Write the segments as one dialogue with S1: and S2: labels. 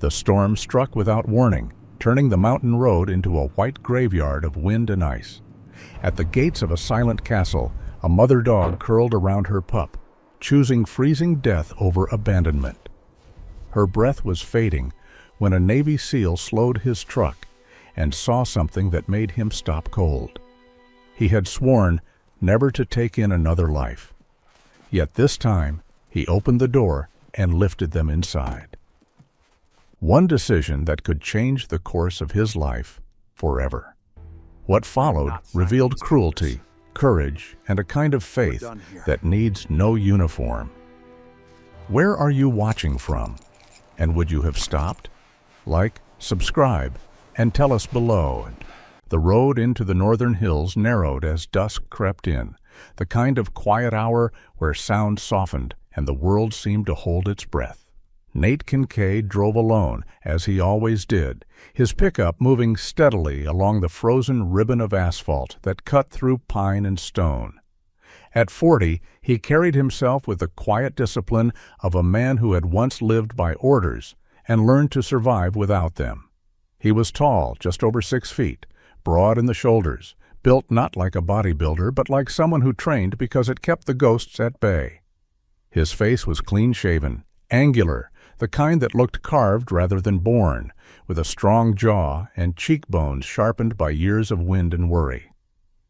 S1: The storm struck without warning, turning the mountain road into a white graveyard of wind and ice. At the gates of a silent castle, a mother dog curled around her pup, choosing freezing death over abandonment. Her breath was fading when a Navy SEAL slowed his truck and saw something that made him stop cold. He had sworn never to take in another life. Yet this time, he opened the door and lifted them inside. One decision that could change the course of his life forever. What followed revealed cruelty, courage, and a kind of faith that needs no uniform. Where are you watching from? And would you have stopped? Like, subscribe, and tell us below. The road into the northern hills narrowed as dusk crept in, the kind of quiet hour where sound softened and the world seemed to hold its breath. Nate Kincaid drove alone, as he always did, his pickup moving steadily along the frozen ribbon of asphalt that cut through pine and stone. At 40, he carried himself with the quiet discipline of a man who had once lived by orders and learned to survive without them. He was tall, just over 6 feet, broad in the shoulders, built not like a bodybuilder but like someone who trained because it kept the ghosts at bay. His face was clean-shaven, angular, the kind that looked carved rather than born, with a strong jaw and cheekbones sharpened by years of wind and worry.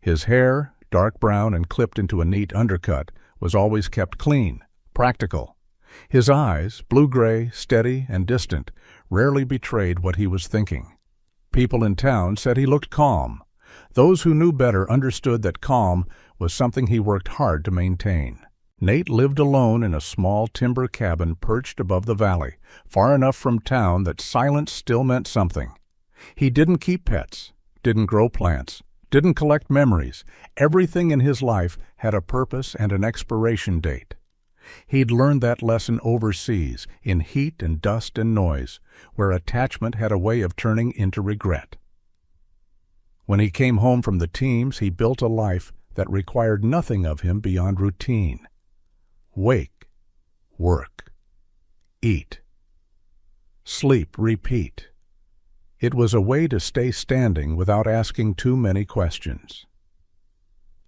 S1: His hair, dark brown and clipped into a neat undercut, was always kept clean, practical. His eyes, blue-gray, steady and distant, rarely betrayed what he was thinking. People in town said he looked calm. Those who knew better understood that calm was something he worked hard to maintain. Nate lived alone in a small timber cabin perched above the valley, far enough from town that silence still meant something. He didn't keep pets, didn't grow plants, didn't collect memories. Everything in his life had a purpose and an expiration date. He'd learned that lesson overseas, in heat and dust and noise, where attachment had a way of turning into regret. When he came home from the teams, he built a life that required nothing of him beyond routine. Wake, work, eat, sleep, repeat. It was a way to stay standing without asking too many questions.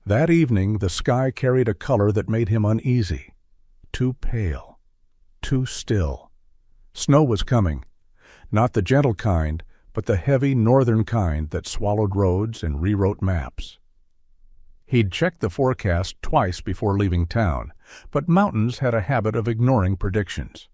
S1: That evening, the sky carried a color that made him uneasy. Too pale, too still. Snow was coming, not the gentle kind, but the heavy northern kind that swallowed roads and rewrote maps. He'd checked the forecast twice before leaving town, but mountains had a habit of ignoring predictions.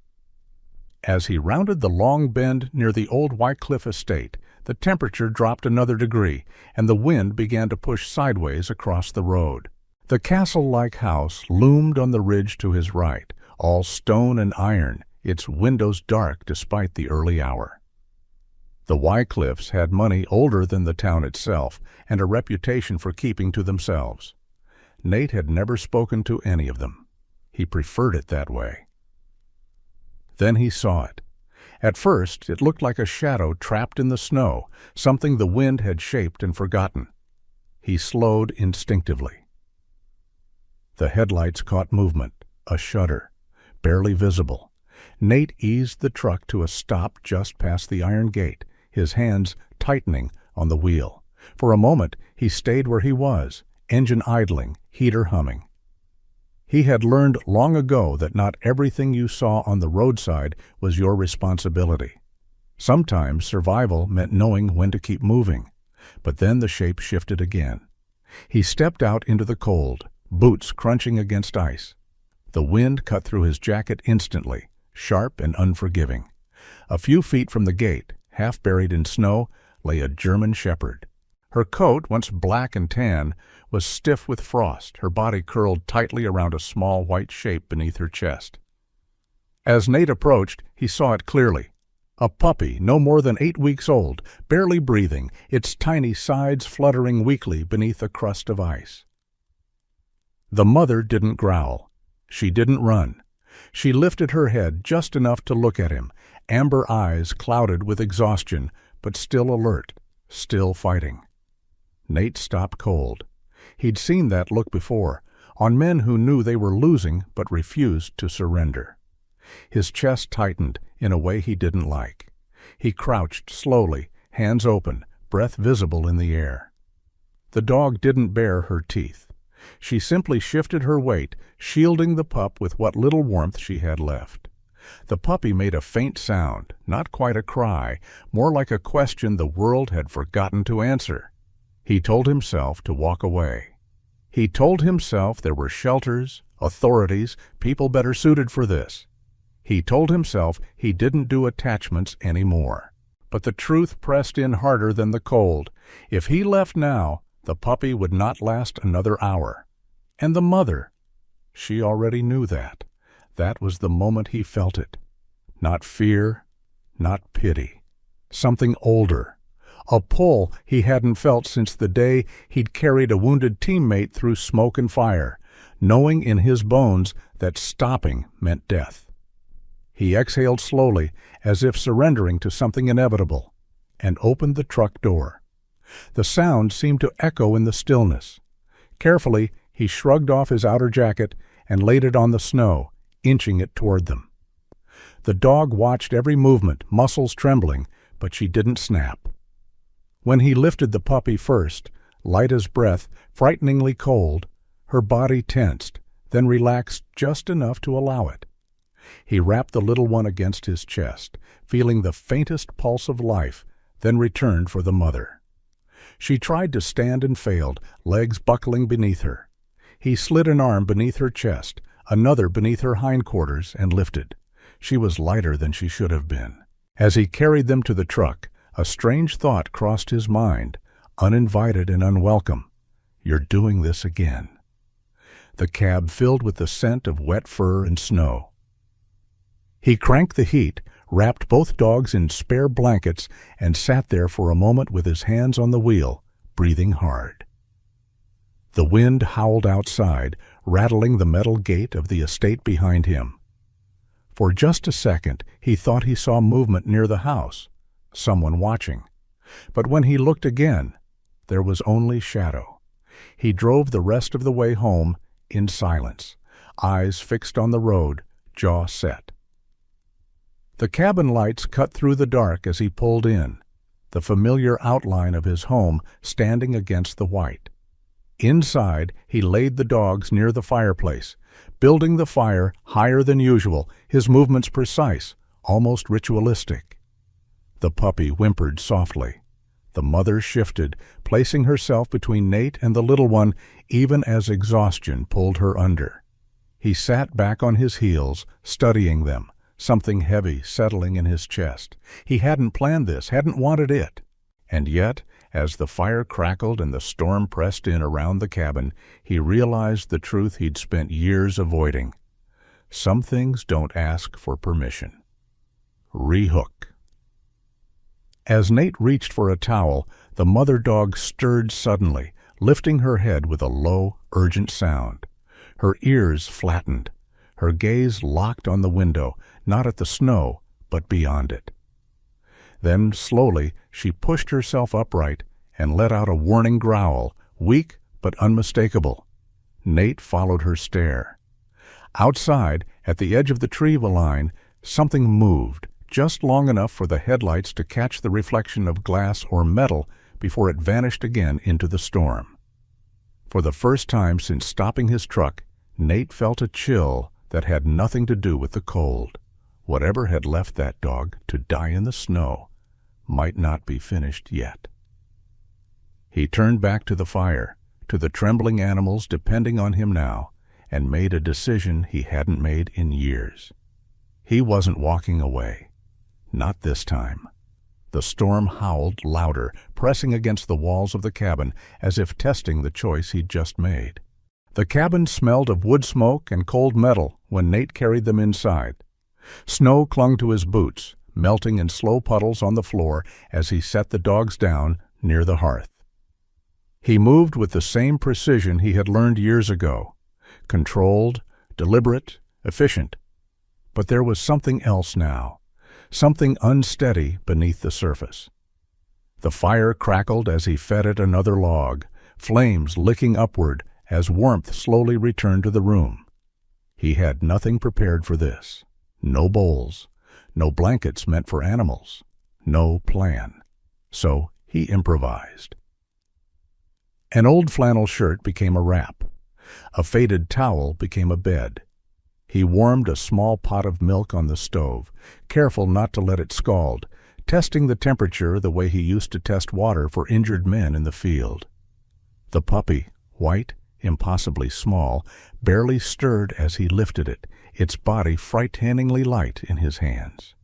S1: As he rounded the long bend near the old Wycliffe estate, the temperature dropped another degree, and the wind began to push sideways across the road. The castle-like house loomed on the ridge to his right, all stone and iron, its windows dark despite the early hour. The Wycliffes had money older than the town itself and a reputation for keeping to themselves. Nate had never spoken to any of them. He preferred it that way. Then he saw it. At first, it looked like a shadow trapped in the snow, something the wind had shaped and forgotten. He slowed instinctively. The headlights caught movement, a shudder, barely visible. Nate eased the truck to a stop just past the iron gate, his hands tightening on the wheel. For a moment, he stayed where he was, engine idling, heater humming. He had learned long ago that not everything you saw on the roadside was your responsibility. Sometimes survival meant knowing when to keep moving, but then the shape shifted again. He stepped out into the cold, boots crunching against ice. The wind cut through his jacket instantly, sharp and unforgiving. A few feet from the gate, half buried in snow, lay a German shepherd. Her coat, once black and tan, was stiff with frost, her body curled tightly around a small white shape beneath her chest. As Nate approached, he saw it clearly. A puppy, no more than 8 weeks old, barely breathing, its tiny sides fluttering weakly beneath a crust of ice. The mother didn't growl. She didn't run. She lifted her head just enough to look at him, amber eyes clouded with exhaustion, but still alert, still fighting. Nate stopped cold. He'd seen that look before, on men who knew they were losing but refused to surrender. His chest tightened in a way he didn't like. He crouched slowly, hands open, breath visible in the air. The dog didn't bare her teeth. She simply shifted her weight, shielding the pup with what little warmth she had left. The puppy made a faint sound, not quite a cry, more like a question the world had forgotten to answer. He told himself to walk away. He told himself there were shelters, authorities, people better suited for this. He told himself he didn't do attachments anymore. But the truth pressed in harder than the cold. If he left now, the puppy would not last another hour. And the mother, she already knew that. That was the moment he felt it. Not fear, not pity. Something older. A pull he hadn't felt since the day he'd carried a wounded teammate through smoke and fire, knowing in his bones that stopping meant death. He exhaled slowly, as if surrendering to something inevitable, and opened the truck door. The sound seemed to echo in the stillness. Carefully, he shrugged off his outer jacket and laid it on the snow, inching it toward them. The dog watched every movement, muscles trembling, but she didn't snap. When he lifted the puppy first, light as breath, frighteningly cold, her body tensed, then relaxed just enough to allow it. He wrapped the little one against his chest, feeling the faintest pulse of life, then returned for the mother. She tried to stand and failed, legs buckling beneath her. He slid an arm beneath her chest, another beneath her hindquarters, and lifted. She was lighter than she should have been. As he carried them to the truck, a strange thought crossed his mind, uninvited and unwelcome. You're doing this again. The cab filled with the scent of wet fur and snow. He cranked the heat, wrapped both dogs in spare blankets, and sat there for a moment with his hands on the wheel, breathing hard. The wind howled outside, rattling the metal gate of the estate behind him. For just a second, he thought he saw movement near the house, someone watching. But when he looked again, there was only shadow. He drove the rest of the way home in silence, eyes fixed on the road, jaw set. The cabin lights cut through the dark as he pulled in, the familiar outline of his home standing against the white. Inside, he laid the dogs near the fireplace, building the fire higher than usual, his movements precise, almost ritualistic. The puppy whimpered softly. The mother shifted, placing herself between Nate and the little one, even as exhaustion pulled her under. He sat back on his heels, studying them, something heavy settling in his chest. He hadn't planned this, hadn't wanted it. And yet, as the fire crackled and the storm pressed in around the cabin, he realized the truth he'd spent years avoiding. Some things don't ask for permission. Rehook. As Nate reached for a towel, the mother dog stirred suddenly, lifting her head with a low, urgent sound. Her ears flattened, her gaze locked on the window, not at the snow, but beyond it. Then, slowly, she pushed herself upright and let out a warning growl, weak but unmistakable. Nate followed her stare. Outside, at the edge of the tree line, something moved, just long enough for the headlights to catch the reflection of glass or metal before it vanished again into the storm. For the first time since stopping his truck, Nate felt a chill that had nothing to do with the cold. Whatever had left that dog to die in the snow might not be finished yet. He turned back to the fire, to the trembling animals depending on him now, and made a decision he hadn't made in years. He wasn't walking away. Not this time. The storm howled louder, pressing against the walls of the cabin as if testing the choice he'd just made. The cabin smelled of wood smoke and cold metal when Nate carried them inside. Snow clung to his boots, melting in slow puddles on the floor as he set the dogs down near the hearth. He moved with the same precision he had learned years ago, controlled, deliberate, efficient. But there was something else now, something unsteady beneath the surface. The fire crackled as he fed it another log, flames licking upward as warmth slowly returned to the room. He had nothing prepared for this. No bowls, no blankets meant for animals, no plan. So he improvised. An old flannel shirt became a wrap. A faded towel became a bed. He warmed a small pot of milk on the stove, careful not to let it scald, testing the temperature the way he used to test water for injured men in the field. The puppy, white, impossibly small, barely stirred as he lifted it, its body frighteningly light in his hands.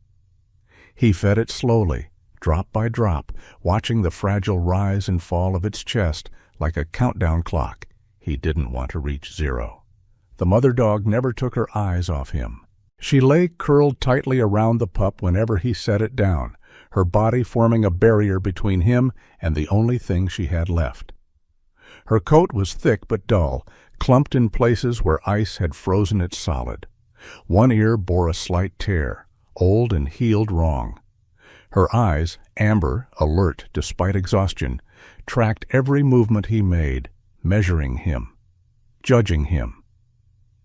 S1: He fed it slowly, drop by drop, watching the fragile rise and fall of its chest like a countdown clock. He didn't want to reach 0. The mother dog never took her eyes off him. She lay curled tightly around the pup whenever he set it down, her body forming a barrier between him and the only thing she had left. Her coat was thick but dull, clumped in places where ice had frozen it solid. One ear bore a slight tear, old and healed wrong. Her eyes, amber, alert despite exhaustion, tracked every movement he made, measuring him, judging him.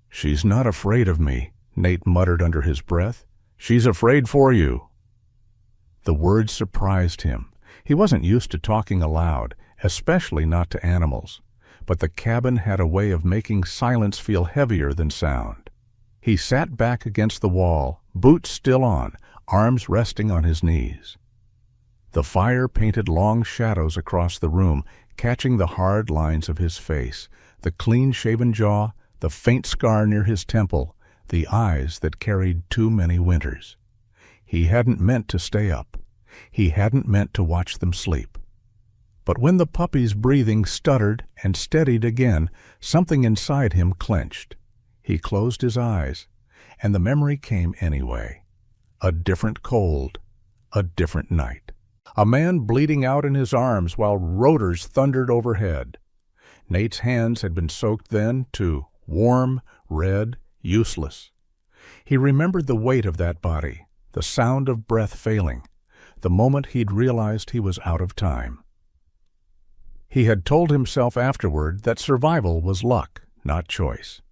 S1: "She's not afraid of me," Nate muttered under his breath. "She's afraid for you." The words surprised him. He wasn't used to talking aloud, especially not to animals, but the cabin had a way of making silence feel heavier than sound. He sat back against the wall, boots still on, arms resting on his knees. The fire painted long shadows across the room, catching the hard lines of his face, the clean-shaven jaw, the faint scar near his temple, the eyes that carried too many winters. He hadn't meant to stay up. He hadn't meant to watch them sleep. But when the puppy's breathing stuttered and steadied again, something inside him clenched. He closed his eyes, and the memory came anyway. A different cold, a different night. A man bleeding out in his arms while rotors thundered overhead. Nate's hands had been soaked then, too, warm, red, useless. He remembered the weight of that body, the sound of breath failing, the moment he'd realized he was out of time. He had told himself afterward that survival was luck, not choice,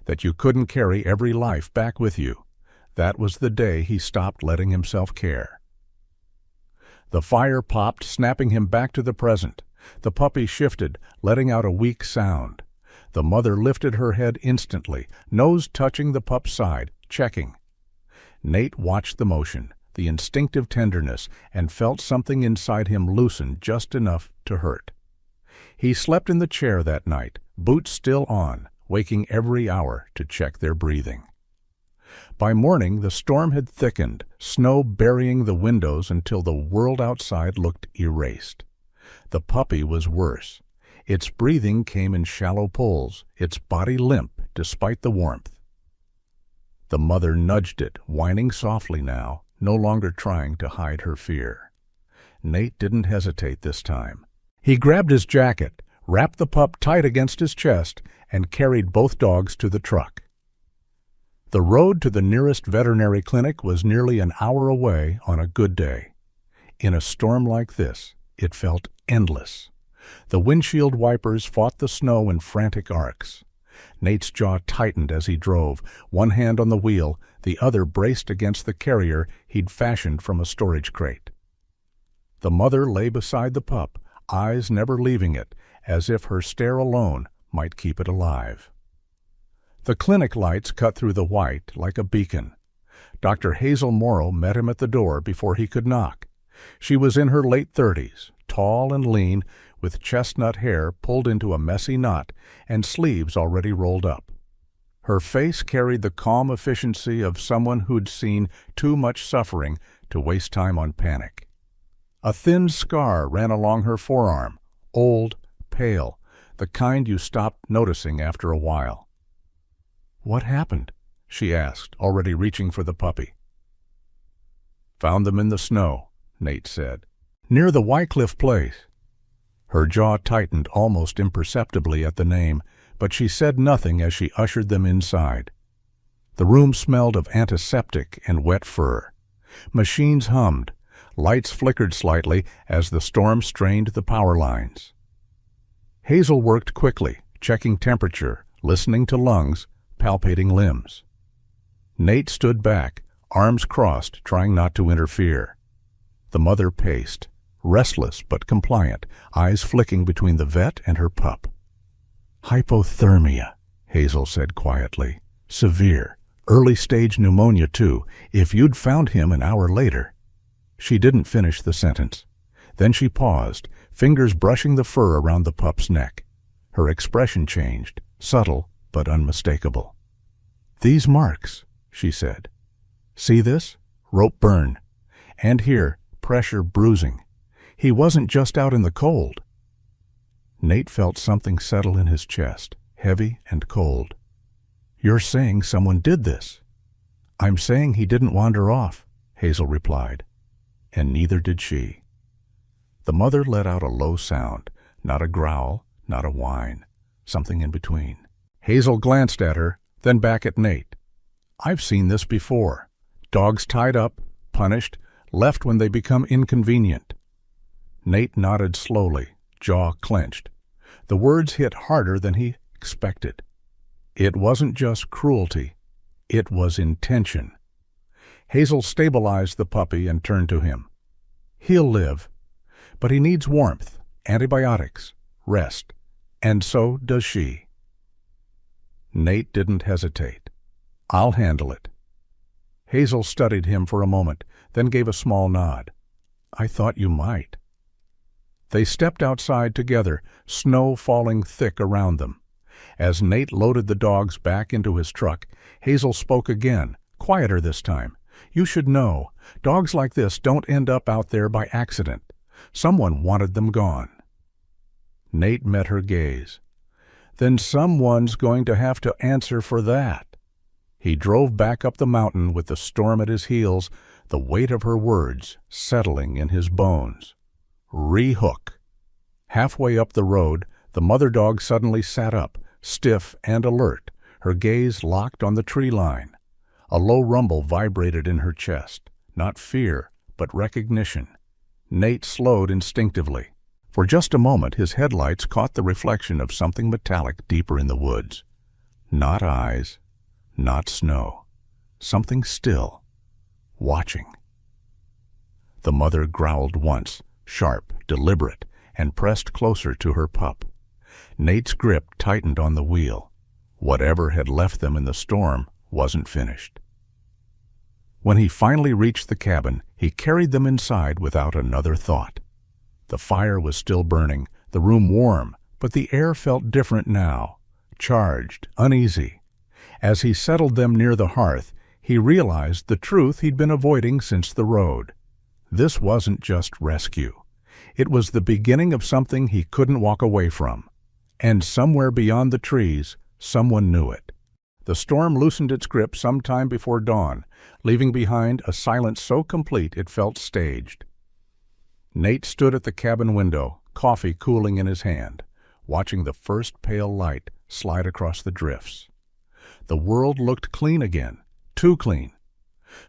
S1: that you couldn't carry every life back with you. That was the day he stopped letting himself care. The fire popped, snapping him back to the present. The puppy shifted, letting out a weak sound. The mother lifted her head instantly, nose touching the pup's side, checking. Nate watched the motion, the instinctive tenderness, and felt something inside him loosen just enough to hurt. He slept in the chair that night, boots still on, waking every hour to check their breathing. By morning, the storm had thickened, snow burying the windows until the world outside looked erased. The puppy was worse. Its breathing came in shallow pulls, its body limp despite the warmth. The mother nudged it, whining softly now, no longer trying to hide her fear. Nate didn't hesitate this time. He grabbed his jacket, wrapped the pup tight against his chest, and carried both dogs to the truck. The road to the nearest veterinary clinic was nearly an hour away on a good day. In a storm like this, it felt endless. The windshield wipers fought the snow in frantic arcs. Nate's jaw tightened as he drove, one hand on the wheel, the other braced against the carrier he'd fashioned from a storage crate. The mother lay beside the pup, eyes never leaving it, as if her stare alone might keep it alive. The clinic lights cut through the white like a beacon. Dr. Hazel Morrow met him at the door before he could knock. She was in her late 30s, tall and lean, with chestnut hair pulled into a messy knot and sleeves already rolled up. Her face carried the calm efficiency of someone who'd seen too much suffering to waste time on panic. A thin scar ran along her forearm, old, pale, the kind you stopped noticing after a while. "What happened?" she asked, already reaching for the puppy. "Found them in the snow," Nate said. "Near the Wycliffe place." Her jaw tightened almost imperceptibly at the name, but she said nothing as she ushered them inside. The room smelled of antiseptic and wet fur. Machines hummed. Lights flickered slightly as the storm strained the power lines. Hazel worked quickly, checking temperature, listening to lungs, palpating limbs. Nate stood back, arms crossed, trying not to interfere. The mother paced, restless but compliant, eyes flicking between the vet and her pup. "Hypothermia," Hazel said quietly. "Severe. Early-stage pneumonia, too, if you'd found him an hour later." She didn't finish the sentence. Then she paused, fingers brushing the fur around the pup's neck. Her expression changed, subtle but unmistakable. "These marks," she said. "See this? Rope burn. And here, pressure bruising. He wasn't just out in the cold." Nate felt something settle in his chest, heavy and cold. "You're saying someone did this?" "I'm saying he didn't wander off," Hazel replied. And neither did she. The mother let out a low sound, not a growl, not a whine, something in between. Hazel glanced at her, then back at Nate. "I've seen this before. Dogs tied up, punished, left when they become inconvenient." Nate nodded slowly, jaw clenched. The words hit harder than he expected. It wasn't just cruelty. It was intention. Hazel stabilized the puppy and turned to him. "He'll live. But he needs warmth, antibiotics, rest. And so does she." Nate didn't hesitate. "I'll handle it." Hazel studied him for a moment, then gave a small nod. "I thought you might." They stepped outside together, snow falling thick around them. As Nate loaded the dogs back into his truck, Hazel spoke again, quieter this time. "You should know, dogs like this don't end up out there by accident. Someone wanted them gone." Nate met her gaze. "Then someone's going to have to answer for that." He drove back up the mountain with the storm at his heels, the weight of her words settling in his bones. Rehook. Halfway up the road, the mother dog suddenly sat up, stiff and alert, her gaze locked on the tree line. A low rumble vibrated in her chest, not fear, but recognition. Nate slowed instinctively. For just a moment his headlights caught the reflection of something metallic deeper in the woods. Not eyes, not snow. Something still, watching. The mother growled once, sharp, deliberate, and pressed closer to her pup. Nate's grip tightened on the wheel. Whatever had left them in the storm wasn't finished. When he finally reached the cabin, he carried them inside without another thought. The fire was still burning, the room warm, but the air felt different now, charged, uneasy. As he settled them near the hearth, he realized the truth he'd been avoiding since the road. This wasn't just rescue. It was the beginning of something he couldn't walk away from. And somewhere beyond the trees, someone knew it. The storm loosened its grip some time before dawn, leaving behind a silence so complete it felt staged. Nate stood at the cabin window, coffee cooling in his hand, watching the first pale light slide across the drifts. The world looked clean again, too clean.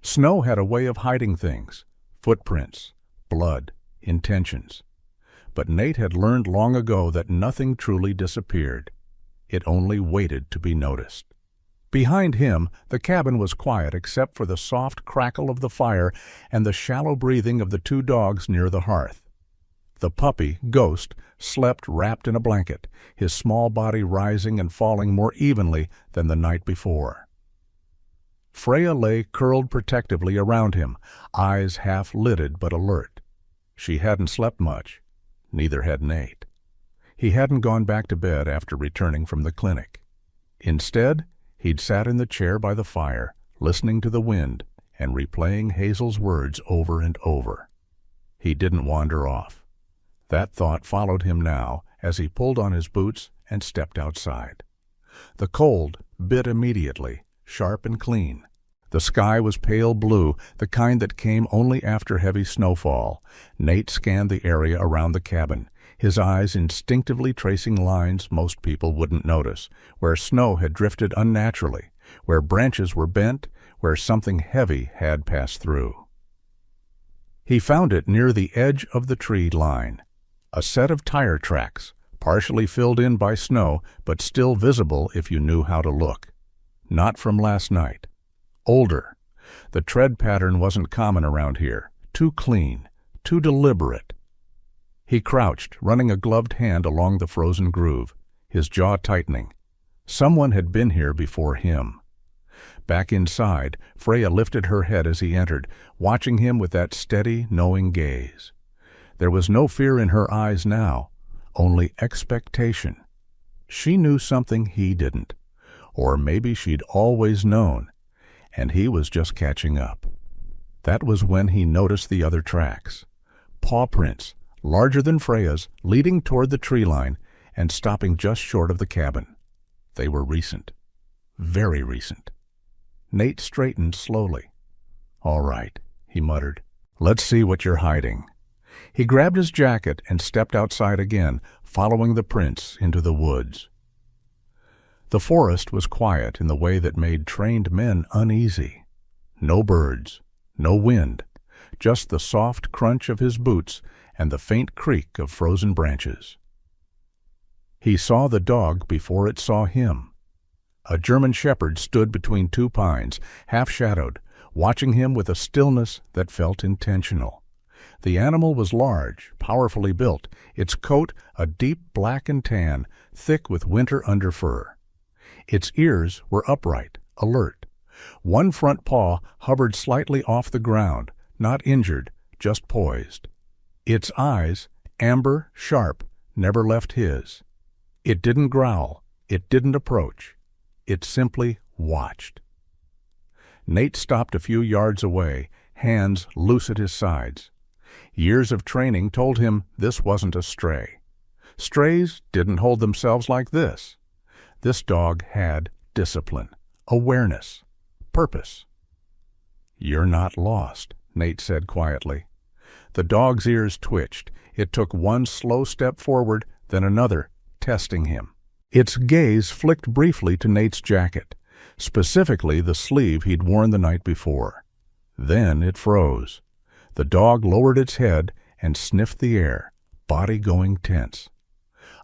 S1: Snow had a way of hiding things, footprints, blood, intentions. But Nate had learned long ago that nothing truly disappeared. It only waited to be noticed. Behind him, the cabin was quiet except for the soft crackle of the fire and the shallow breathing of the two dogs near the hearth. The puppy, Ghost, slept wrapped in a blanket, his small body rising and falling more evenly than the night before. Freya lay curled protectively around him, eyes half-lidded but alert. She hadn't slept much. Neither had Nate. He hadn't gone back to bed after returning from the clinic. Instead, he'd sat in the chair by the fire, listening to the wind and replaying Hazel's words over and over. He didn't wander off. That thought followed him now as he pulled on his boots and stepped outside. The cold bit immediately, sharp and clean. The sky was pale blue, the kind that came only after heavy snowfall. Nate scanned the area around the cabin, his eyes instinctively tracing lines most people wouldn't notice, where snow had drifted unnaturally, where branches were bent, where something heavy had passed through. He found it near the edge of the tree line. A set of tire tracks, partially filled in by snow, but still visible if you knew how to look. Not from last night. Older. The tread pattern wasn't common around here. Too clean, too deliberate. He crouched, running a gloved hand along the frozen groove, his jaw tightening. Someone had been here before him. Back inside, Freya lifted her head as he entered, watching him with that steady, knowing gaze. There was no fear in her eyes now, only expectation. She knew something he didn't, or maybe she'd always known, and he was just catching up. That was when he noticed the other tracks. Paw prints, larger than Freya's, leading toward the tree line and stopping just short of the cabin. They were recent. Very recent. Nate straightened slowly. "All right," he muttered. "Let's see what you're hiding." He grabbed his jacket and stepped outside again, following the prints into the woods. The forest was quiet in the way that made trained men uneasy. No birds, no wind, just the soft crunch of his boots and the faint creak of frozen branches. He saw the dog before it saw him. A German shepherd stood between two pines, half-shadowed, watching him with a stillness that felt intentional. The animal was large, powerfully built, its coat a deep black and tan, thick with winter underfur. Its ears were upright, alert. One front paw hovered slightly off the ground, not injured, just poised. Its eyes, amber, sharp, never left his. It didn't growl, it didn't approach. It simply watched. Nate stopped a few yards away, hands loose at his sides. Years of training told him this wasn't a stray. Strays didn't hold themselves like this. This dog had discipline, awareness, purpose. "You're not lost," Nate said quietly. The dog's ears twitched. It took one slow step forward, then another, testing him. Its gaze flicked briefly to Nate's jacket, specifically the sleeve he'd worn the night before. Then it froze. The dog lowered its head and sniffed the air, body going tense.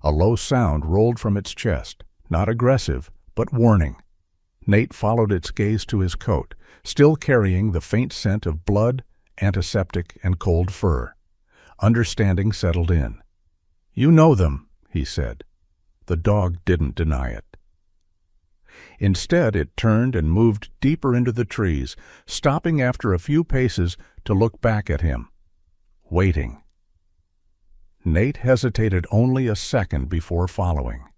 S1: A low sound rolled from its chest, not aggressive, but warning. Nate followed its gaze to his coat, still carrying the faint scent of blood, antiseptic, and cold fur. Understanding settled in. "You know them," he said. The dog didn't deny it. Instead, it turned and moved deeper into the trees, stopping after a few paces to look back at him. Waiting. Nate hesitated only a second before following.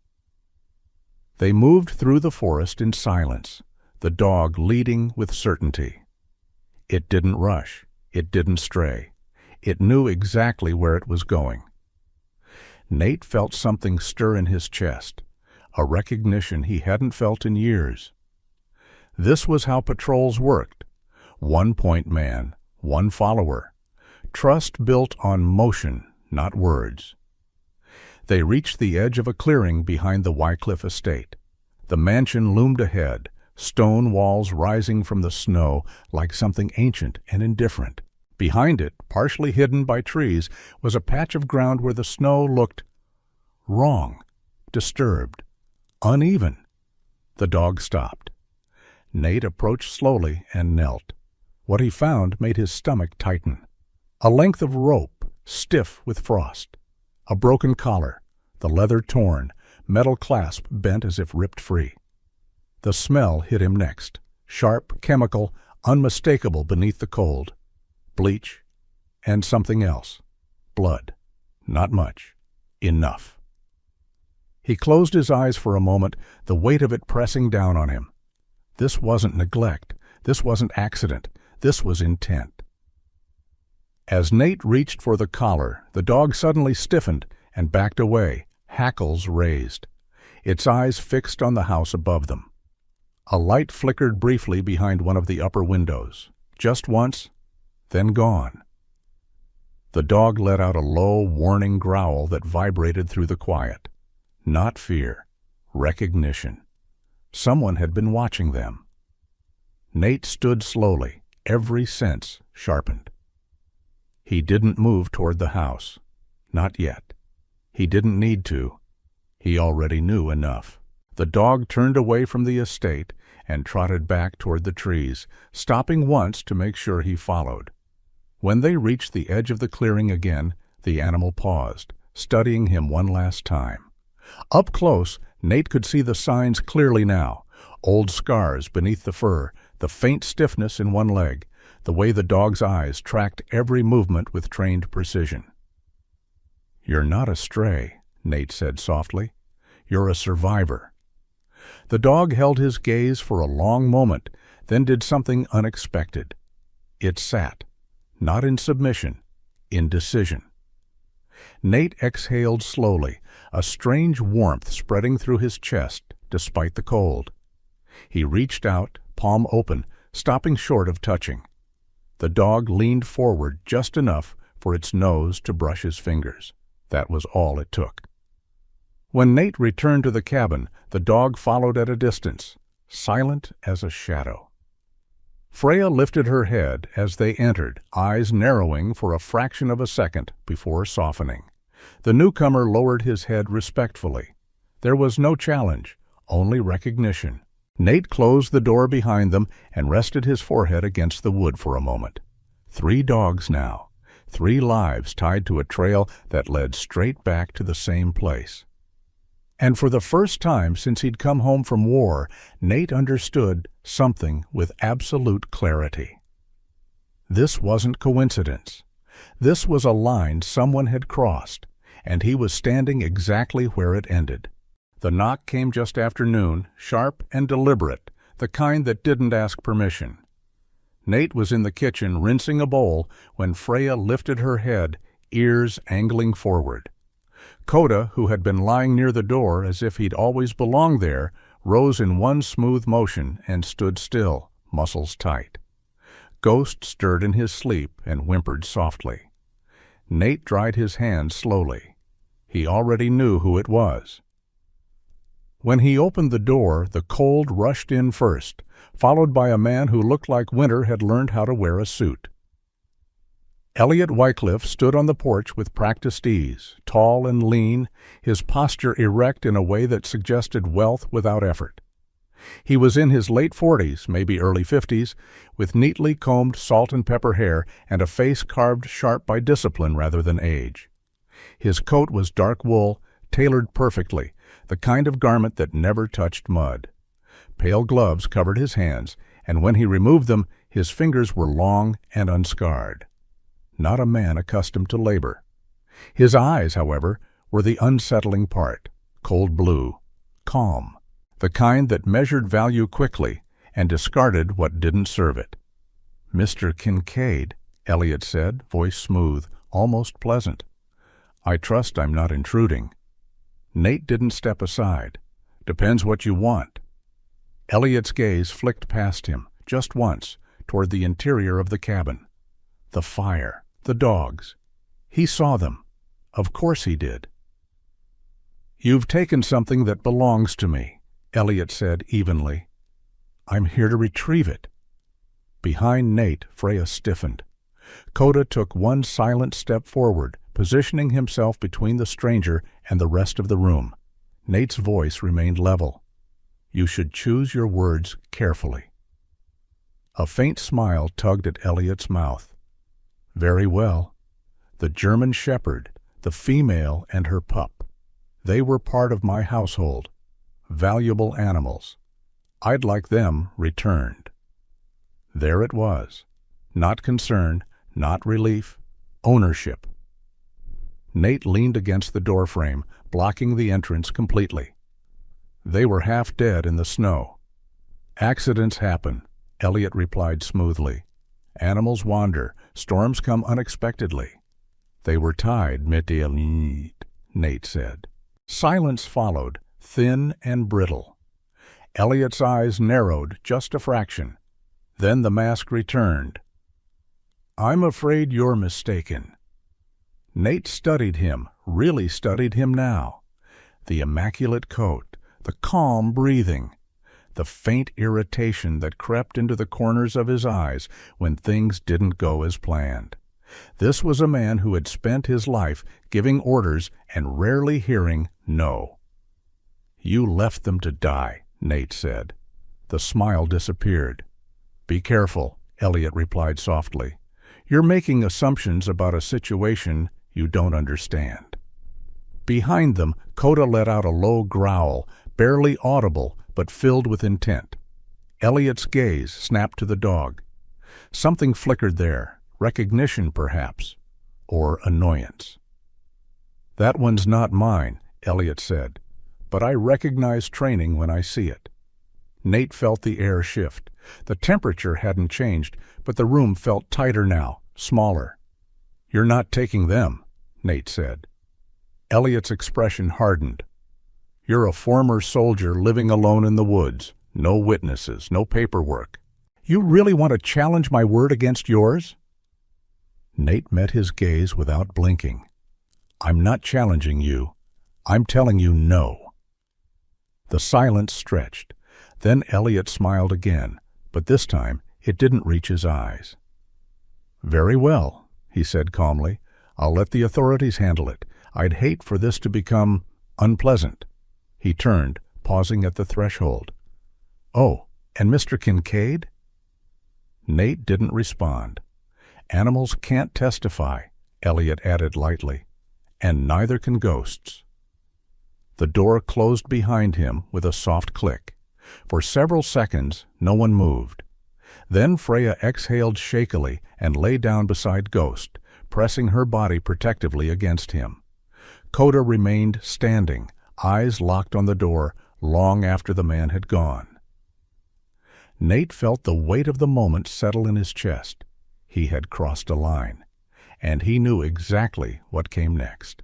S1: They moved through the forest in silence, the dog leading with certainty. It didn't rush. It didn't stray. It knew exactly where it was going. Nate felt something stir in his chest, a recognition he hadn't felt in years. This was how patrols worked. 1-point man, one follower. Trust built on motion, not words. They reached the edge of a clearing behind the Wycliffe estate. The mansion loomed ahead, stone walls rising from the snow like something ancient and indifferent. Behind it, partially hidden by trees, was a patch of ground where the snow looked wrong, disturbed, uneven. The dog stopped. Nate approached slowly and knelt. What he found made his stomach tighten. A length of rope, stiff with frost. A broken collar, the leather torn, metal clasp bent as if ripped free. The smell hit him next, sharp, chemical, unmistakable beneath the cold. Bleach, and something else. Blood. Not much. Enough. He closed his eyes for a moment, the weight of it pressing down on him. This wasn't neglect. This wasn't accident. This was intent. As Nate reached for the collar, the dog suddenly stiffened and backed away, hackles raised, its eyes fixed on the house above them. A light flickered briefly behind one of the upper windows, just once, then gone. The dog let out a low, warning growl that vibrated through the quiet. Not fear, recognition. Someone had been watching them. Nate stood slowly, every sense sharpened. He didn't move toward the house. Not yet. He didn't need to. He already knew enough. The dog turned away from the estate and trotted back toward the trees, stopping once to make sure he followed. When they reached the edge of the clearing again, the animal paused, studying him one last time. Up close, Nate could see the signs clearly now. Old scars beneath the fur, the faint stiffness in one leg, the way the dog's eyes tracked every movement with trained precision. "You're not a stray," Nate said softly. "You're a survivor." The dog held his gaze for a long moment, then did something unexpected. It sat, not in submission, in decision. Nate exhaled slowly, a strange warmth spreading through his chest despite the cold. He reached out, palm open, stopping short of touching. The dog leaned forward just enough for its nose to brush his fingers. That was all it took. When Nate returned to the cabin, the dog followed at a distance, silent as a shadow. Freya lifted her head as they entered, eyes narrowing for a fraction of a second before softening. The newcomer lowered his head respectfully. There was no challenge, only recognition. Nate closed the door behind them and rested his forehead against the wood for a moment. 3 dogs now, 3 lives tied to a trail that led straight back to the same place. And for the first time since he'd come home from war, Nate understood something with absolute clarity. This wasn't coincidence. This was a line someone had crossed, and he was standing exactly where it ended. The knock came just after noon, sharp and deliberate, the kind that didn't ask permission. Nate was in the kitchen rinsing a bowl when Freya lifted her head, ears angling forward. Coda, who had been lying near the door as if he'd always belonged there, rose in one smooth motion and stood still, muscles tight. Ghost stirred in his sleep and whimpered softly. Nate dried his hands slowly. He already knew who it was. When he opened the door, the cold rushed in first, followed by a man who looked like winter had learned how to wear a suit. Elliot Wycliffe stood on the porch with practiced ease, tall and lean, his posture erect in a way that suggested wealth without effort. He was in his late 40s, maybe early 50s, with neatly combed salt and pepper hair and a face carved sharp by discipline rather than age. His coat was dark wool, tailored perfectly, the kind of garment that never touched mud. Pale gloves covered his hands, and when he removed them, his fingers were long and unscarred. Not a man accustomed to labor. His eyes, however, were the unsettling part, cold blue, calm, the kind that measured value quickly and discarded what didn't serve it. "Mr. Kincaid," Elliot said, voice smooth, almost pleasant. "I trust I'm not intruding." Nate didn't step aside. "Depends what you want." Elliot's gaze flicked past him, just once, toward the interior of the cabin. The fire, the dogs. He saw them. Of course he did. "You've taken something that belongs to me," Elliot said evenly. "I'm here to retrieve it." Behind Nate, Freya stiffened. Coda took one silent step forward, positioning himself between the stranger and the rest of the room. Nate's voice remained level. "You should choose your words carefully." A faint smile tugged at Elliot's mouth. "Very well. The German shepherd, the female and her pup. They were part of my household. Valuable animals. I'd like them returned." There it was. Not concern, not relief, ownership. Nate leaned against the doorframe, blocking the entrance completely. They were half dead in the snow. "Accidents happen," Elliot replied smoothly. "Animals wander, storms come unexpectedly." "They were tied, Nate said. Silence followed, thin and brittle. Elliot's eyes narrowed just a fraction. Then the mask returned. "I'm afraid you're mistaken." Nate studied him, really studied him now. The immaculate coat, the calm breathing, the faint irritation that crept into the corners of his eyes when things didn't go as planned. This was a man who had spent his life giving orders and rarely hearing no. "You left them to die," Nate said. The smile disappeared. "Be careful," Elliot replied softly. You're making assumptions about a situation you don't understand. Behind them, Coda let out a low growl, barely audible but filled with intent. Elliot's gaze snapped to the dog. Something flickered there, recognition perhaps, or annoyance. "That one's not mine," Elliot said, "but I recognize training when I see it." Nate felt the air shift. The temperature hadn't changed, but the room felt tighter now, smaller. "You're not taking them," Nate said. Elliot's expression hardened. "You're a former soldier living alone in the woods. No witnesses, no paperwork. You really want to challenge my word against yours?" Nate met his gaze without blinking. "I'm not challenging you. I'm telling you no." The silence stretched. Then Elliot smiled again, but this time it didn't reach his eyes. "Very well," he said calmly. "I'll let the authorities handle it. I'd hate for this to become unpleasant." He turned, pausing at the threshold. "Oh, and Mr. Kincaid?" Nate didn't respond. "Animals can't testify," Elliot added lightly, "and neither can ghosts." The door closed behind him with a soft click. For several seconds, no one moved. Then Freya exhaled shakily and lay down beside Ghost, pressing her body protectively against him. Coda remained standing, eyes locked on the door, long after the man had gone. Nate felt the weight of the moment settle in his chest. He had crossed a line, and he knew exactly what came next.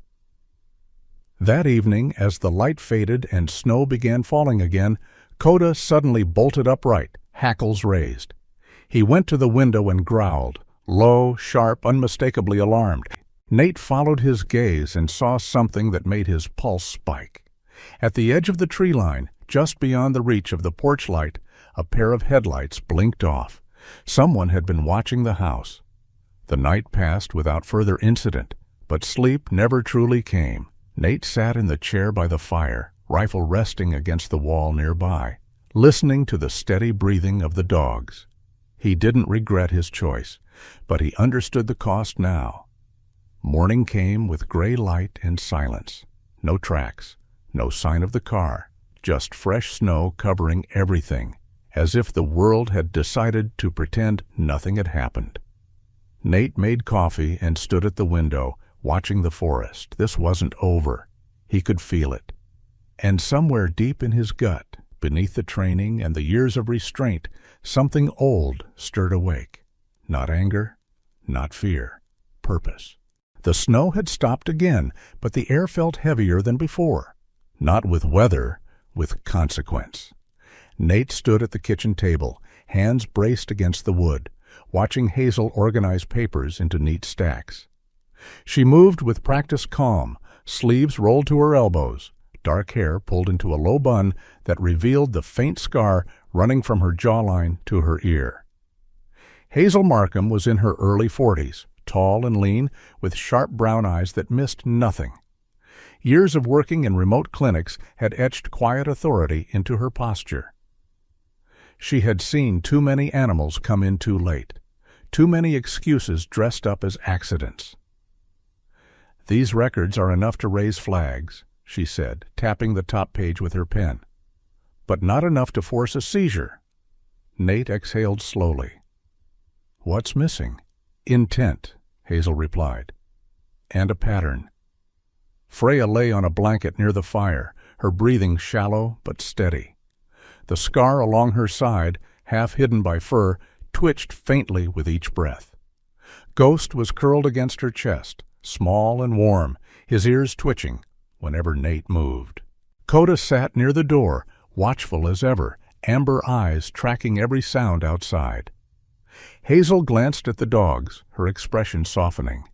S1: That evening, as the light faded and snow began falling again, Coda suddenly bolted upright, hackles raised. He went to the window and growled, low, sharp, unmistakably alarmed. Nate followed his gaze and saw something that made his pulse spike. At the edge of the tree line, just beyond the reach of the porch light, a pair of headlights blinked off. Someone had been watching the house. The night passed without further incident, but sleep never truly came. Nate sat in the chair by the fire, rifle resting against the wall nearby, listening to the steady breathing of the dogs. He didn't regret his choice, but he understood the cost now. Morning came with gray light and silence. No tracks, no sign of the car, just fresh snow covering everything, as if the world had decided to pretend nothing had happened. Nate made coffee and stood at the window, watching the forest. This wasn't over. He could feel it. And somewhere deep in his gut, beneath the training and the years of restraint, something old stirred awake. Not anger, not fear, purpose. The snow had stopped again, but the air felt heavier than before. Not with weather, with consequence. Nate stood at the kitchen table, hands braced against the wood, watching Hazel organize papers into neat stacks. She moved with practiced calm, sleeves rolled to her elbows, dark hair pulled into a low bun that revealed the faint scar running from her jawline to her ear. Hazel Markham was in her early 40s, tall and lean, with sharp brown eyes that missed nothing. Years of working in remote clinics had etched quiet authority into her posture. She had seen too many animals come in too late, too many excuses dressed up as accidents. "These records are enough to raise flags," she said, tapping the top page with her pen. "But not enough to force a seizure." Nate exhaled slowly. "What's missing?" "Intent," Hazel replied. "And a pattern." Freya lay on a blanket near the fire, her breathing shallow but steady. The scar along her side, half hidden by fur, twitched faintly with each breath. Ghost was curled against her chest, small and warm, his ears twitching whenever Nate moved. Coda sat near the door, watchful as ever, amber eyes tracking every sound outside. Hazel glanced at the dogs, her expression softening.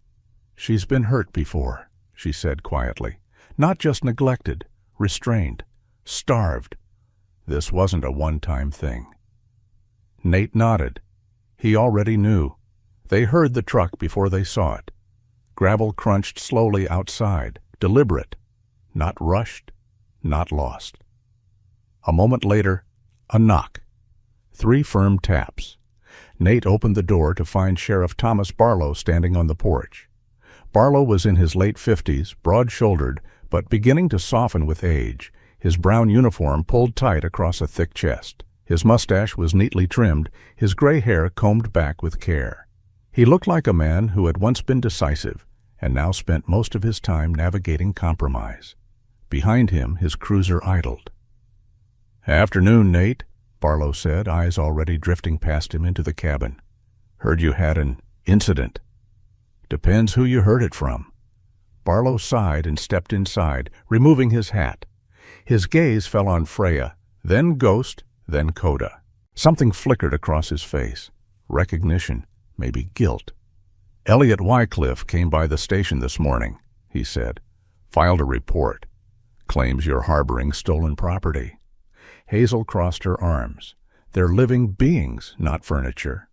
S1: "She's been hurt before," she said quietly. "Not just neglected, restrained, starved. This wasn't a one-time thing." Nate nodded. He already knew. They heard the truck before they saw it. Gravel crunched slowly outside, deliberate, not rushed, not lost. A moment later, a knock. 3 firm taps. Nate opened the door to find Sheriff Thomas Barlow standing on the porch. Barlow was in his late 50s, broad-shouldered, but beginning to soften with age, his brown uniform pulled tight across a thick chest. His mustache was neatly trimmed, his gray hair combed back with care. He looked like a man who had once been decisive and now spent most of his time navigating compromise. Behind him, his cruiser idled. "Afternoon, Nate," Barlow said, eyes already drifting past him into the cabin. "Heard you had an incident." "Depends who you heard it from." Barlow sighed and stepped inside, removing his hat. His gaze fell on Freya, then Ghost, then Coda. Something flickered across his face. Recognition, maybe guilt. "Elliot Wycliffe came by the station this morning," he said. "Filed a report. Claims you're harboring stolen property." Hazel crossed her arms. "They're living beings, not furniture."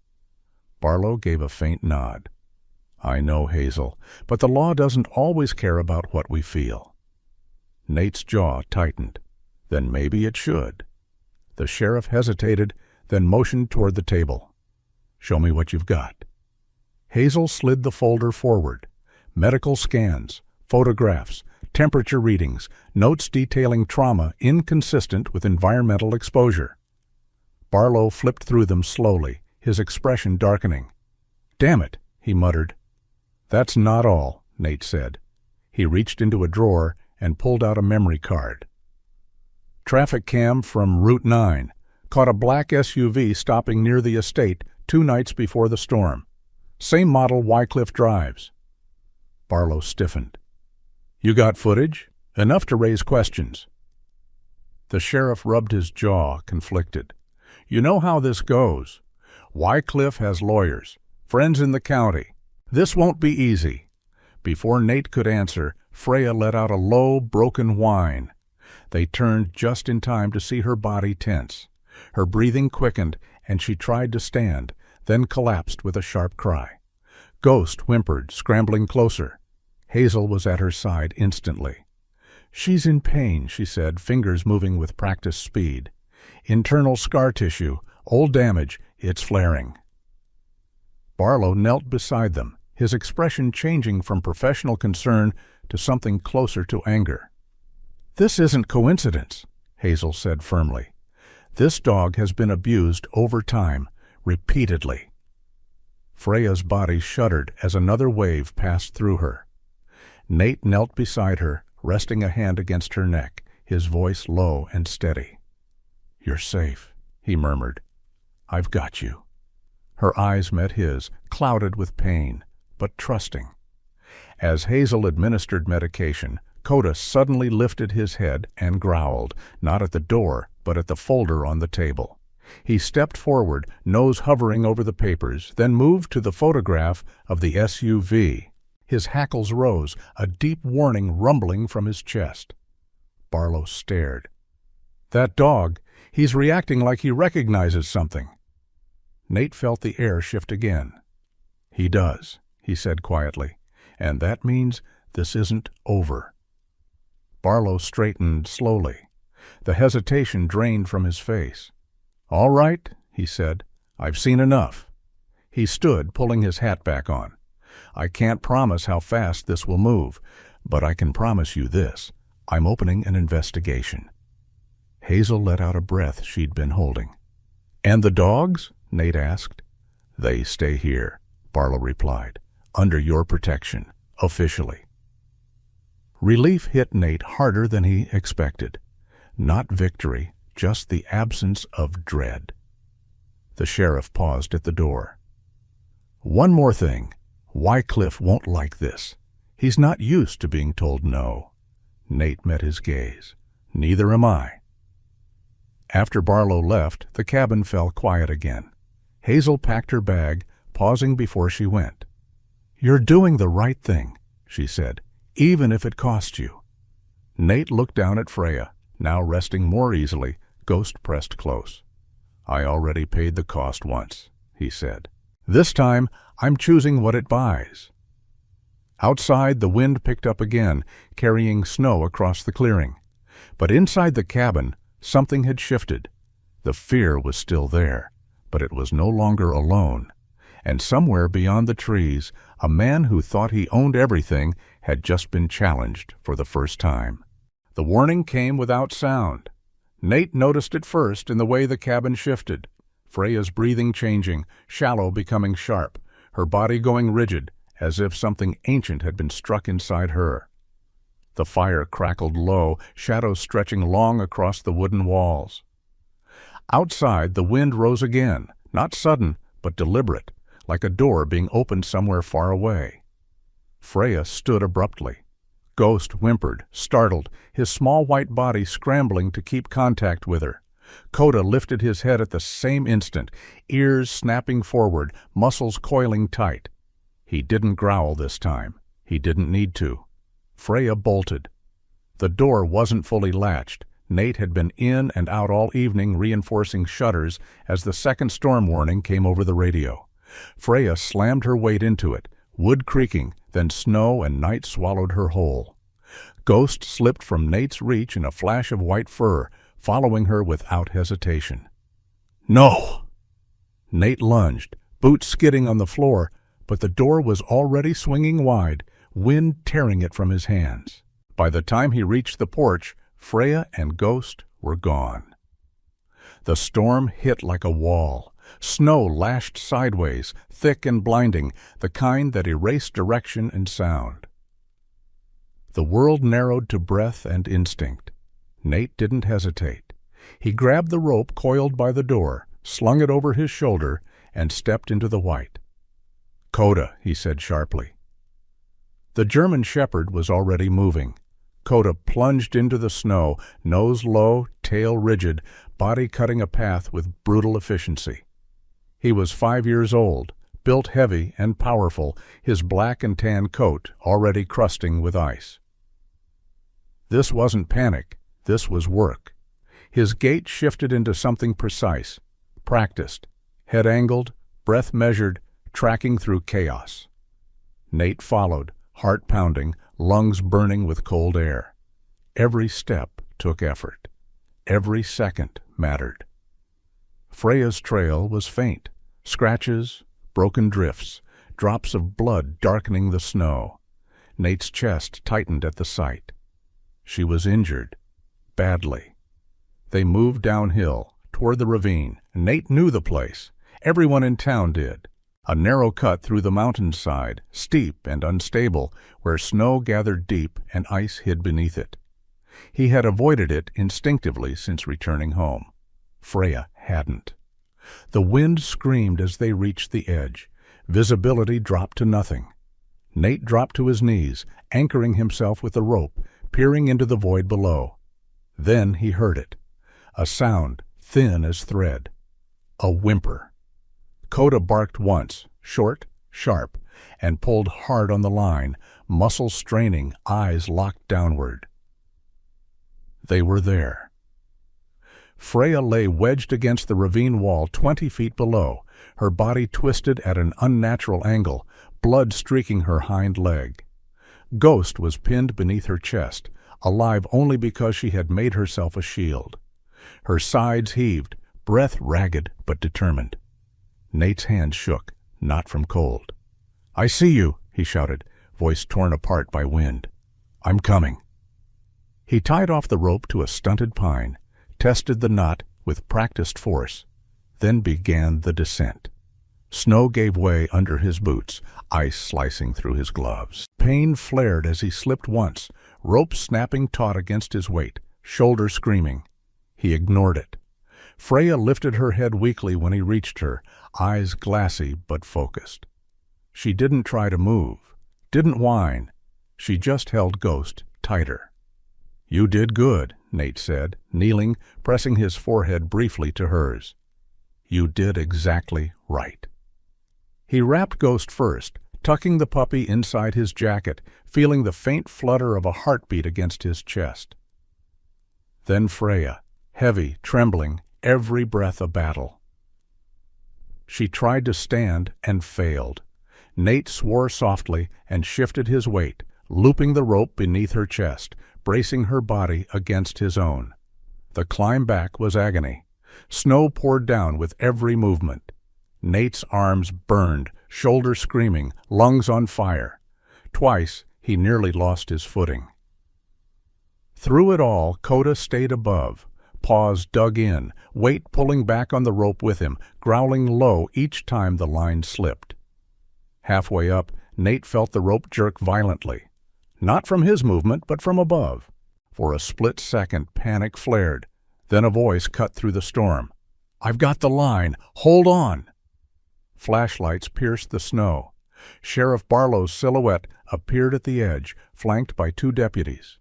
S1: Barlow gave a faint nod. "I know, Hazel, but the law doesn't always care about what we feel." Nate's jaw tightened. Then maybe it should. The sheriff hesitated, then motioned toward the table. "Show me what you've got." Hazel slid the folder forward. Medical scans, photographs, temperature readings, notes detailing trauma inconsistent with environmental exposure. Barlow flipped through them slowly, his expression darkening. "Damn it," he muttered. "That's not all," Nate said. He reached into a drawer and pulled out a memory card. "Traffic cam from Route 9. Caught a black SUV stopping near the estate 2 nights before the storm. Same model Wycliffe drives." Barlow stiffened. "You got footage? Enough to raise questions." The sheriff rubbed his jaw, conflicted. "You know how this goes. Wycliffe has lawyers, friends in the county. This won't be easy." Before Nate could answer, Freya let out a low, broken whine. They turned just in time to see her body tense. Her breathing quickened, and she tried to stand, then collapsed with a sharp cry. Ghost whimpered, scrambling closer. Hazel was at her side instantly. "She's in pain," she said, fingers moving with practiced speed. "Internal scar tissue, old damage, it's flaring." Barlow knelt beside them, his expression changing from professional concern to something closer to anger. "This isn't coincidence," Hazel said firmly. "This dog has been abused over time, repeatedly." Freya's body shuddered as another wave passed through her. Nate knelt beside her, resting a hand against her neck, his voice low and steady. "You're safe," he murmured. "I've got you." Her eyes met his, clouded with pain, but trusting. As Hazel administered medication, Coda suddenly lifted his head and growled, not at the door, but at the folder on the table. He stepped forward, nose hovering over the papers, then moved to the photograph of the SUV. His hackles rose, a deep warning rumbling from his chest. Barlow stared. "That dog, he's reacting like he recognizes something." Nate felt the air shift again. "He does," he said quietly, "and that means this isn't over." Barlow straightened slowly. The hesitation drained from his face. "All right," he said, "I've seen enough." He stood, pulling his hat back on. "I can't promise how fast this will move, but I can promise you this. I'm opening an investigation." Hazel let out a breath she'd been holding. "And the dogs?" Nate asked. "They stay here," Barlow replied, "under your protection, officially." Relief hit Nate harder than he expected. Not victory, just the absence of dread. The sheriff paused at the door. "One more thing. Wycliffe won't like this. He's not used to being told no." Nate met his gaze. "Neither am I." After Barlow left, the cabin fell quiet again. Hazel packed her bag, pausing before she went. "You're doing the right thing," she said, "even if it costs you." Nate looked down at Freya, now resting more easily, Ghost pressed close. "I already paid the cost once," he said. "This time, I'm choosing what it buys." Outside, the wind picked up again, carrying snow across the clearing. But inside the cabin, something had shifted. The fear was still there, But it was no longer alone, and somewhere beyond the trees, a man who thought he owned everything had just been challenged for the first time. The warning came without sound. Nate noticed it first in the way the cabin shifted, Freya's breathing changing, shallow becoming sharp, her body going rigid, as if something ancient had been struck inside her. The fire crackled low, shadows stretching long across the wooden walls. Outside, the wind rose again, not sudden, but deliberate, like a door being opened somewhere far away. Freya stood abruptly. Ghost whimpered, startled, his small white body scrambling to keep contact with her. Coda lifted his head at the same instant, ears snapping forward, muscles coiling tight. He didn't growl this time. He didn't need to. Freya bolted. The door wasn't fully latched. Nate had been in and out all evening reinforcing shutters as the second storm warning came over the radio. Freya slammed her weight into it, wood creaking, then snow and night swallowed her whole. Ghost slipped from Nate's reach in a flash of white fur, following her without hesitation. "No!" Nate lunged, boots skidding on the floor, but the door was already swinging wide, wind tearing it from his hands. By the time he reached the porch, Freya and Ghost were gone. The storm hit like a wall. Snow lashed sideways, thick and blinding, the kind that erased direction and sound. The world narrowed to breath and instinct. Nate didn't hesitate. He grabbed the rope coiled by the door, slung it over his shoulder, and stepped into the white. "Coda," he said sharply. The German shepherd was already moving. Coda plunged into the snow, nose low, tail rigid, body cutting a path with brutal efficiency. He was 5 years old, built heavy and powerful, his black and tan coat already crusting with ice. This wasn't panic, this was work. His gait shifted into something precise, practiced, head angled, breath measured, tracking through chaos. Nate followed, heart pounding, lungs burning with cold air. Every step took effort. Every second mattered. Freya's trail was faint, scratches, broken drifts, drops of blood darkening the snow. Nate's chest tightened at the sight. She was injured, badly. They moved downhill, toward the ravine. Nate knew the place. Everyone in town did. A narrow cut through the mountainside, steep and unstable, where snow gathered deep and ice hid beneath it. He had avoided it instinctively since returning home. Freya hadn't. The wind screamed as they reached the edge. Visibility dropped to nothing. Nate dropped to his knees, anchoring himself with the rope, peering into the void below. Then he heard it. A sound, thin as thread. A whimper. Coda barked once, short, sharp, and pulled hard on the line, muscles straining, eyes locked downward. They were there. Freya lay wedged against the ravine wall 20 feet below, her body twisted at an unnatural angle, blood streaking her hind leg. Ghost was pinned beneath her chest, alive only because she had made herself a shield. Her sides heaved, breath ragged but determined. Nate's hand shook, not from cold. "I see you," he shouted, voice torn apart by wind. "I'm coming." He tied off the rope to a stunted pine, tested the knot with practiced force, then began the descent. Snow gave way under his boots, ice slicing through his gloves. Pain flared as he slipped once, rope snapping taut against his weight, shoulder screaming. He ignored it. Freya lifted her head weakly when he reached her, eyes glassy but focused. She didn't try to move, didn't whine. She just held Ghost tighter. "You did good," Nate said, kneeling, pressing his forehead briefly to hers. "You did exactly right." He wrapped Ghost first, tucking the puppy inside his jacket, feeling the faint flutter of a heartbeat against his chest. Then Freya, heavy, trembling, every breath a battle. She tried to stand and failed. Nate swore softly and shifted his weight, looping the rope beneath her chest, bracing her body against his own. The climb back was agony. Snow poured down with every movement. Nate's arms burned, shoulders screaming, lungs on fire. Twice, he nearly lost his footing. Through it all, Coda stayed above, paws dug in, weight pulling back on the rope with him, growling low each time the line slipped. Halfway up, Nate felt the rope jerk violently. Not from his movement, but from above. For a split second, panic flared. Then a voice cut through the storm. "I've got the line! Hold on!" Flashlights pierced the snow. Sheriff Barlow's silhouette appeared at the edge, flanked by 2 deputies.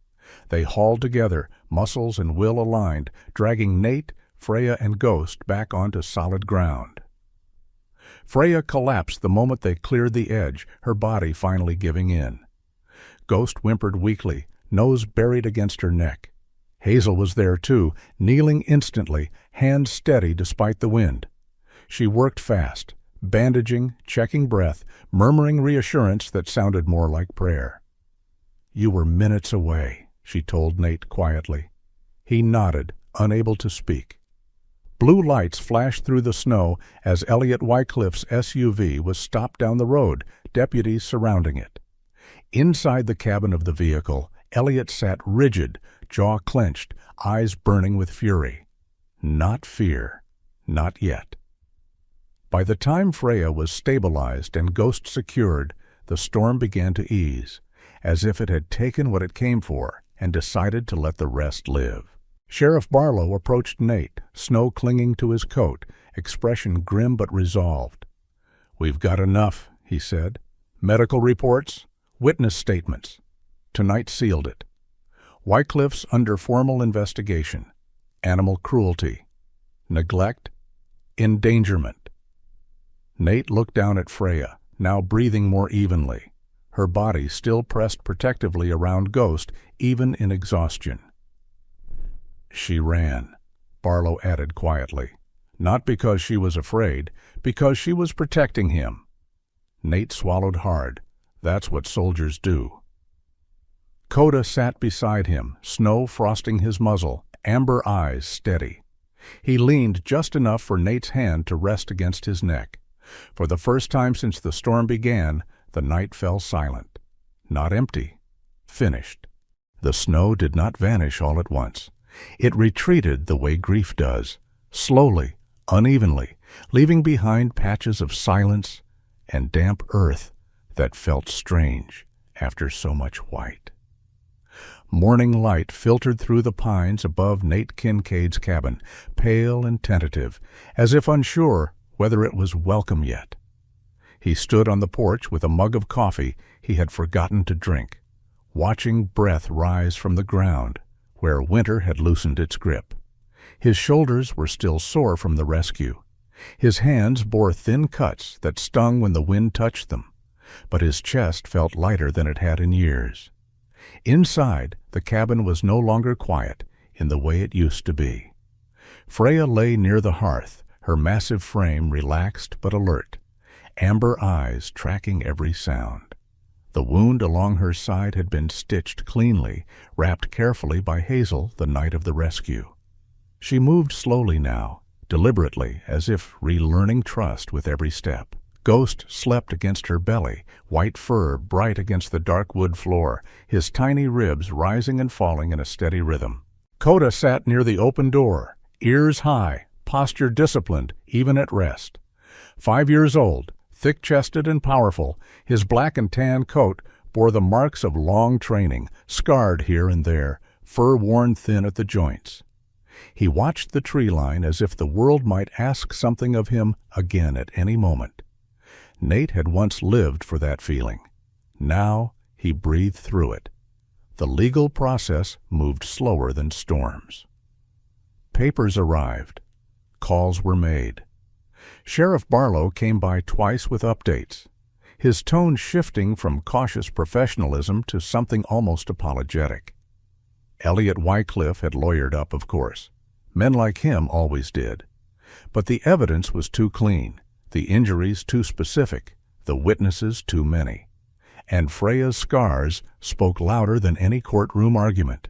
S1: They hauled together, muscles and will aligned, dragging Nate, Freya, and Ghost back onto solid ground. Freya collapsed the moment they cleared the edge, her body finally giving in. Ghost whimpered weakly, nose buried against her neck. Hazel was there too, kneeling instantly, hands steady despite the wind. She worked fast, bandaging, checking breath, murmuring reassurance that sounded more like prayer. "You were minutes away," she told Nate quietly. He nodded, unable to speak. Blue lights flashed through the snow as Elliot Wycliffe's SUV was stopped down the road, deputies surrounding it. Inside the cabin of the vehicle, Elliot sat rigid, jaw clenched, eyes burning with fury. Not fear. Not yet. By the time Freya was stabilized and Ghost secured, the storm began to ease, as if it had taken what it came for and decided to let the rest live. Sheriff Barlow approached Nate, snow clinging to his coat, expression grim but resolved. "We've got enough," he said. "Medical reports, witness statements. Tonight sealed it. Wycliffe's under formal investigation. Animal cruelty. Neglect. Endangerment." Nate looked down at Freya, now breathing more evenly, her body still pressed protectively around Ghost, even in exhaustion. "She ran," Barlow added quietly. "Not because she was afraid, because she was protecting him." Nate swallowed hard. That's what soldiers do. Coda sat beside him, snow frosting his muzzle, amber eyes steady. He leaned just enough for Nate's hand to rest against his neck. For the first time since the storm began, the night fell silent. Not empty. Finished. The snow did not vanish all at once. It retreated the way grief does, slowly, unevenly, leaving behind patches of silence and damp earth that felt strange after so much white. Morning light filtered through the pines above Nate Kincaid's cabin, pale and tentative, as if unsure whether it was welcome yet. He stood on the porch with a mug of coffee he had forgotten to drink, watching breath rise from the ground where winter had loosened its grip. His shoulders were still sore from the rescue. His hands bore thin cuts that stung when the wind touched them, but his chest felt lighter than it had in years. Inside, the cabin was no longer quiet in the way it used to be. Freya lay near the hearth, her massive frame relaxed but alert, amber eyes tracking every sound. The wound along her side had been stitched cleanly, wrapped carefully by Hazel the night of the rescue. She moved slowly now, deliberately, as if relearning trust with every step. Ghost slept against her belly, white fur bright against the dark wood floor, his tiny ribs rising and falling in a steady rhythm. Coda sat near the open door, ears high, posture disciplined, even at rest. 5 years old, thick-chested and powerful, his black and tan coat bore the marks of long training, scarred here and there, fur worn thin at the joints. He watched the tree line as if the world might ask something of him again at any moment. Nate had once lived for that feeling. Now he breathed through it. The legal process moved slower than storms. Papers arrived. Calls were made. Sheriff Barlow came by twice with updates, his tone shifting from cautious professionalism to something almost apologetic. Elliot Wycliffe had lawyered up, of course. Men like him always did. But the evidence was too clean, the injuries too specific, the witnesses too many. And Freya's scars spoke louder than any courtroom argument.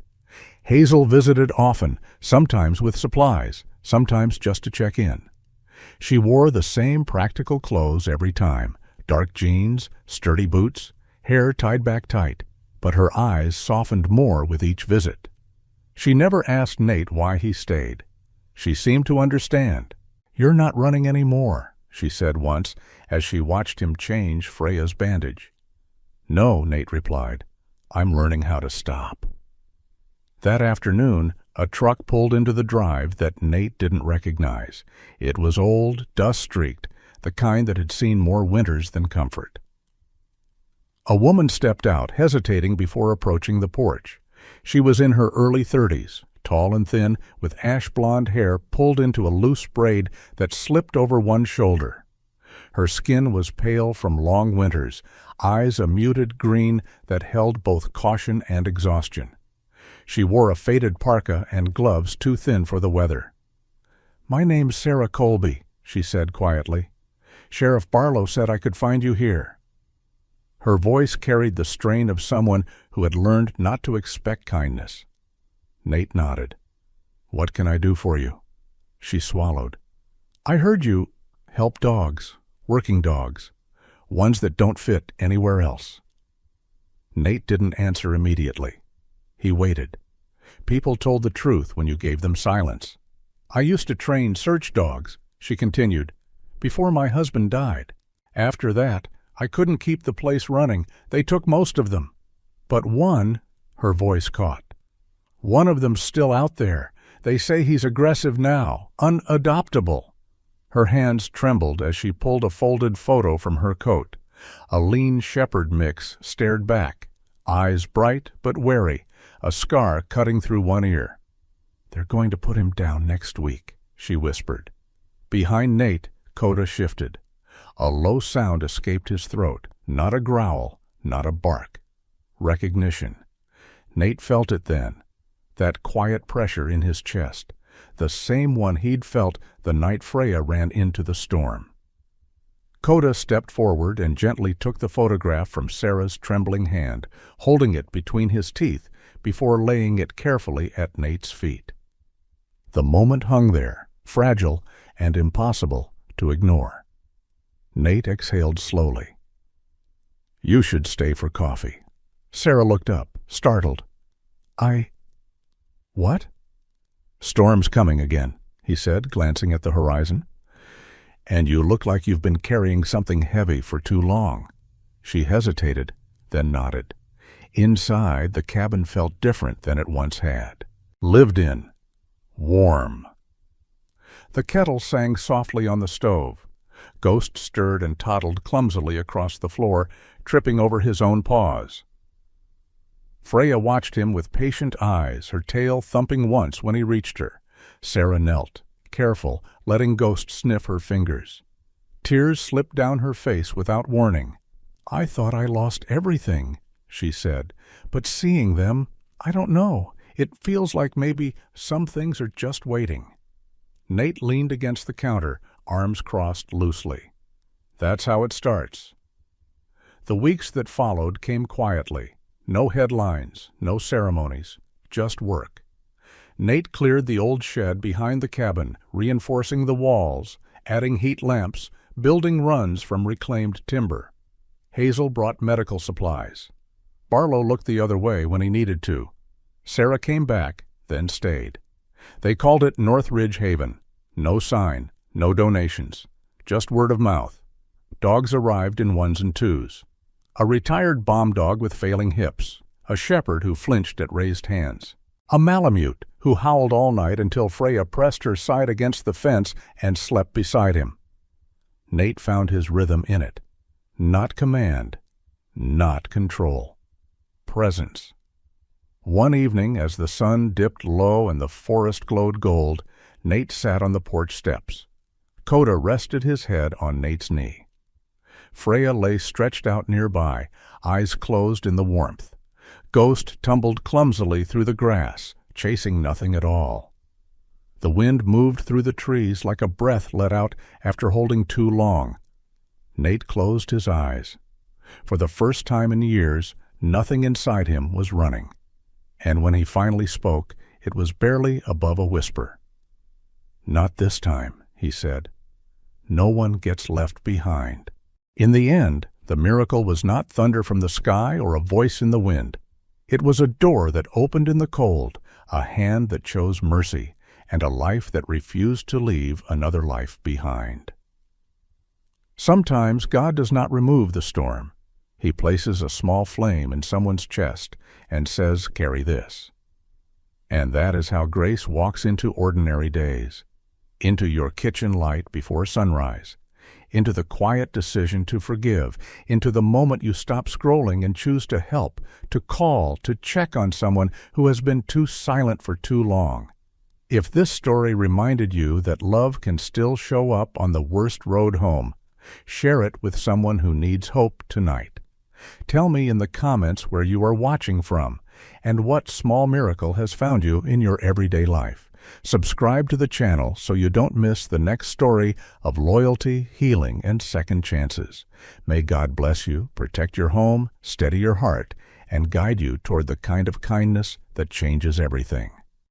S1: Hazel visited often, sometimes with supplies, sometimes just to check in. She wore the same practical clothes every time, dark jeans, sturdy boots, hair tied back tight, but her eyes softened more with each visit. She never asked Nate why he stayed. She seemed to understand. "You're not running anymore," she said once as she watched him change Freya's bandage. "No," Nate replied. "I'm learning how to stop." That afternoon, a truck pulled into the drive that Nate didn't recognize. It was old, dust-streaked, the kind that had seen more winters than comfort. A woman stepped out, hesitating before approaching the porch. She was in her early 30s, tall and thin, with ash-blonde hair pulled into a loose braid that slipped over one shoulder. Her skin was pale from long winters, eyes a muted green that held both caution and exhaustion. She wore a faded parka and gloves too thin for the weather. "My name's Sarah Colby," she said quietly. "Sheriff Barlow said I could find you here." Her voice carried the strain of someone who had learned not to expect kindness. Nate nodded. "What can I do for you?" She swallowed. "I heard you help dogs, working dogs, ones that don't fit anywhere else." Nate didn't answer immediately. He waited. "People told the truth when you gave them silence." "I used to train search dogs," she continued, "before my husband died. After that, I couldn't keep the place running. They took most of them. But one," her voice caught, "one of them's still out there. They say he's aggressive now, unadoptable." Her hands trembled as she pulled a folded photo from her coat. A lean shepherd mix stared back, eyes bright but wary, a scar cutting through one ear. "They're going to put him down next week," she whispered. Behind Nate, Coda shifted. A low sound escaped his throat, not a growl, not a bark. Recognition. Nate felt it then, that quiet pressure in his chest, the same one he'd felt the night Freya ran into the storm. Coda stepped forward and gently took the photograph from Sarah's trembling hand, holding it between his teeth before laying it carefully at Nate's feet. The moment hung there, fragile and impossible to ignore. Nate exhaled slowly. "You should stay for coffee." Sarah looked up, startled. What?" "Storm's coming again," he said, glancing at the horizon. "And you look like you've been carrying something heavy for too long." She hesitated, then nodded. Inside, the cabin felt different than it once had. Lived in. Warm. The kettle sang softly on the stove. Ghost stirred and toddled clumsily across the floor, tripping over his own paws. Freya watched him with patient eyes, her tail thumping once when he reached her. Sarah knelt, careful, letting Ghost sniff her fingers. Tears slipped down her face without warning. "I thought I lost everything," she said, "but seeing them, I don't know. It feels like maybe some things are just waiting." Nate leaned against the counter, arms crossed loosely. "That's how it starts." The weeks that followed came quietly. No headlines, no ceremonies, just work. Nate cleared the old shed behind the cabin, reinforcing the walls, adding heat lamps, building runs from reclaimed timber. Hazel brought medical supplies. Barlow looked the other way when he needed to. Sarah came back, then stayed. They called it North Ridge Haven. No sign, no donations, just word of mouth. Dogs arrived in ones and twos. A retired bomb dog with failing hips, a shepherd who flinched at raised hands, a Malamute who howled all night until Freya pressed her side against the fence and slept beside him. Nate found his rhythm in it. Not command, not control. Presence. One evening, as the sun dipped low and the forest glowed gold, Nate sat on the porch steps. Coda rested his head on Nate's knee. Freya lay stretched out nearby, eyes closed in the warmth. Ghost tumbled clumsily through the grass, chasing nothing at all. The wind moved through the trees like a breath let out after holding too long. Nate closed his eyes. For the first time in years, nothing inside him was running. And when he finally spoke, it was barely above a whisper. "Not this time," he said. "No one gets left behind." In the end, the miracle was not thunder from the sky or a voice in the wind. It was a door that opened in the cold, a hand that chose mercy, and a life that refused to leave another life behind. Sometimes God does not remove the storm. He places a small flame in someone's chest and says, "Carry this." And that is how grace walks into ordinary days, into your kitchen light before sunrise, into the quiet decision to forgive, into the moment you stop scrolling and choose to help, to call, to check on someone who has been too silent for too long. If this story reminded you that love can still show up on the worst road home, share it with someone who needs hope tonight. Tell me in the comments where you are watching from and what small miracle has found you in your everyday life. Subscribe to the channel so you don't miss the next story of loyalty, healing, and second chances. May God bless you, protect your home, steady your heart, and guide you toward the kind of kindness that changes everything.